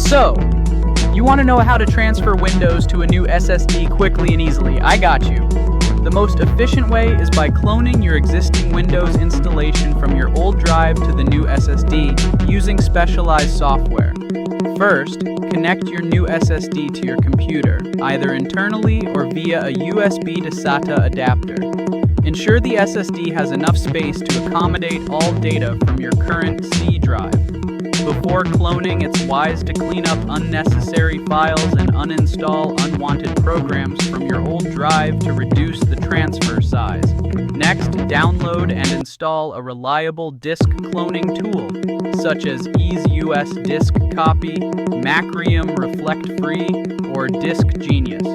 So, you want to know how to transfer Windows to a new SSD quickly and easily? I got you. The most efficient way is by cloning your existing Windows installation from your old drive to the new SSD using specialized software. First, connect your new SSD to your computer, either internally or via a USB-to-SATA adapter. Ensure the SSD has enough space to accommodate all data from your current C drive. Before cloning, it's wise to clean up unnecessary files and uninstall unwanted programs from your old drive to reduce the transfer size. Next, download and install a reliable disk cloning tool, such as EaseUS Disk Copy, Macrium Reflect Free, or Disk Genius.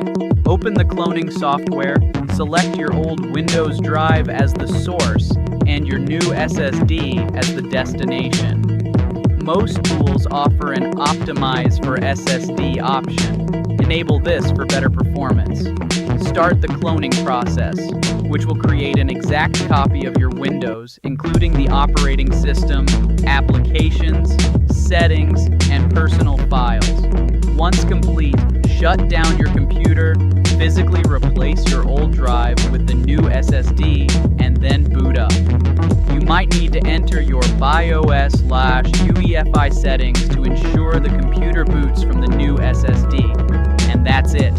Open the cloning software, select your old Windows drive as the source and your new SSD as the destination. Most tools offer an Optimize for SSD option. Enable this for better performance. Start the cloning process, which will create an exact copy of your Windows, including the operating system, applications, settings, and personal files. Once complete, shut down your computer, physically replace your old drive with the new SSD, and then boot up. You might need to enter your BIOS/UEFI settings to ensure the computer boots from the new SSD. And that's it.